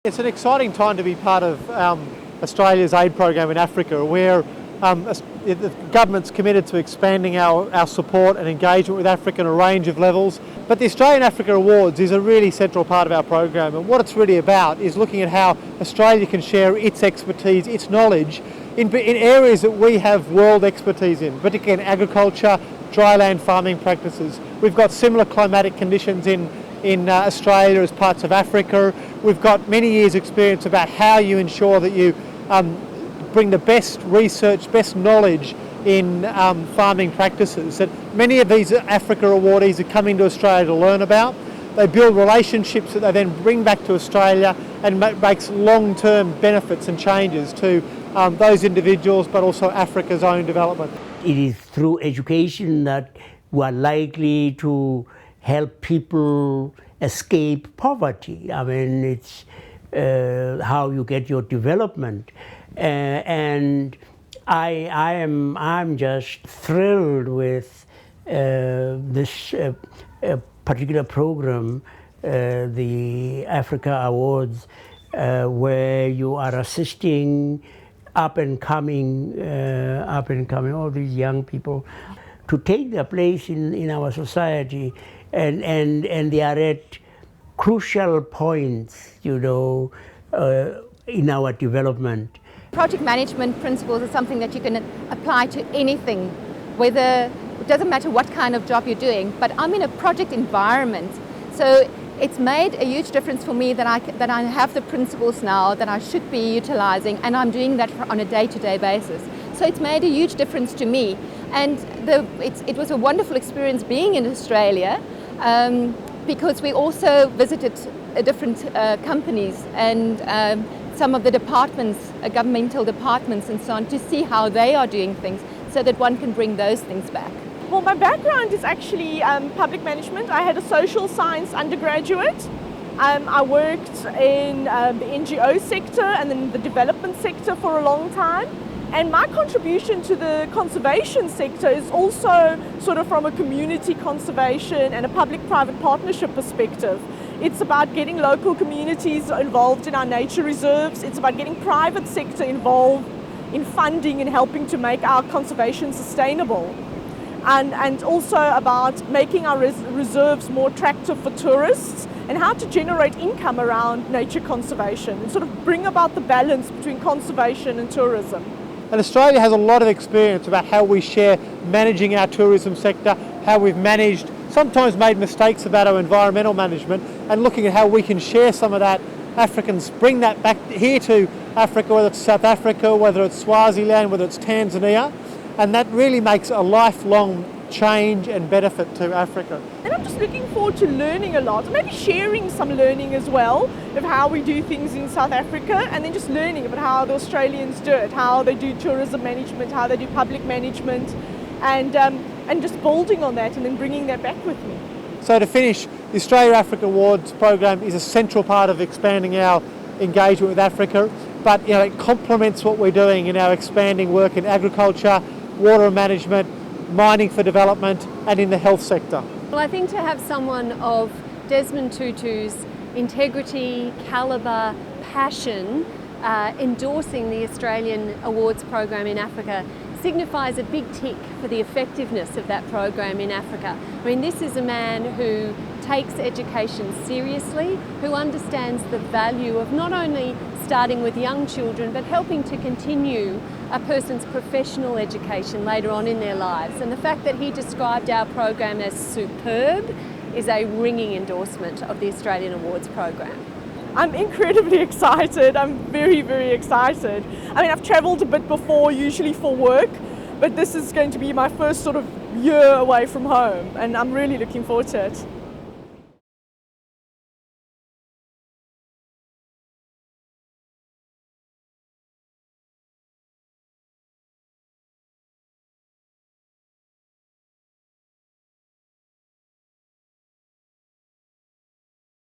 It's an exciting time to be part of Australia's aid program in Africa, where the government's committed to expanding our support and engagement with Africa on a range of levels. But the Australian Africa Awards is a really central part of our program, and what it's really about is looking at how Australia can share its expertise, its knowledge in areas that we have world expertise in, particularly in agriculture, dryland farming practices. We've got similar climatic conditions in Australia as parts of Africa. We've got many years' experience about how you ensure that you bring the best research, best knowledge in farming practices that many of these Africa awardees are coming to Australia to learn about. They build relationships that they then bring back to Australia and makes long-term benefits and changes to those individuals, but also Africa's own development. It is through education that we are likely to help people escape poverty. I mean, it's how you get your development, and I'm just thrilled with this particular program, the Africa Awards, where you are assisting up and coming all these young people to take their place in our society, and they are at crucial points, in our development. Project management principles are something that you can apply to anything, whether it doesn't matter what kind of job you're doing, but I'm in a project environment, so it's made a huge difference for me that I have the principles now that I should be utilizing, and I'm doing that on a day-to-day basis. So it's made a huge difference to me, and it was a wonderful experience being in Australia, because we also visited different companies and some of the departments, governmental departments and so on, to see how they are doing things so that one can bring those things back. Well, my background is actually public management. I had a social science undergraduate. I worked in the NGO sector and then the development sector for a long time. And my contribution to the conservation sector is also sort of from a community conservation and a public-private partnership perspective. It's about getting local communities involved in our nature reserves. It's about getting private sector involved in funding and helping to make our conservation sustainable. And also about making our reserves more attractive for tourists and how to generate income around nature conservation and sort of bring about the balance between conservation and tourism. And Australia has a lot of experience about how we share managing our tourism sector, how we've managed, sometimes made mistakes about our environmental management, and looking at how we can share some of that, Africans, bring that back here to Africa, whether it's South Africa, whether it's Swaziland, whether it's Tanzania, and that really makes a lifelong change and benefit to Africa. And I'm just looking forward to learning a lot, maybe sharing some learning as well of how we do things in South Africa, and then just learning about how the Australians do it, how they do tourism management, how they do public management, and just building on that and then bringing that back with me. So to finish, the Australia Africa Awards program is a central part of expanding our engagement with Africa, but it complements what we're doing in our expanding work in agriculture, water management, mining for development, and in the health sector. Well, I think to have someone of Desmond Tutu's integrity, calibre, passion, endorsing the Australian Awards program in Africa signifies a big tick for the effectiveness of that program in Africa. I mean, this is a man who takes education seriously, who understands the value of not only starting with young children, but helping to continue a person's professional education later on in their lives. And the fact that he described our program as superb is a ringing endorsement of the Australian Awards program. I'm incredibly excited. I'm very, very excited. I mean, I've travelled a bit before, usually for work, but this is going to be my first sort of year away from home, and I'm really looking forward to it.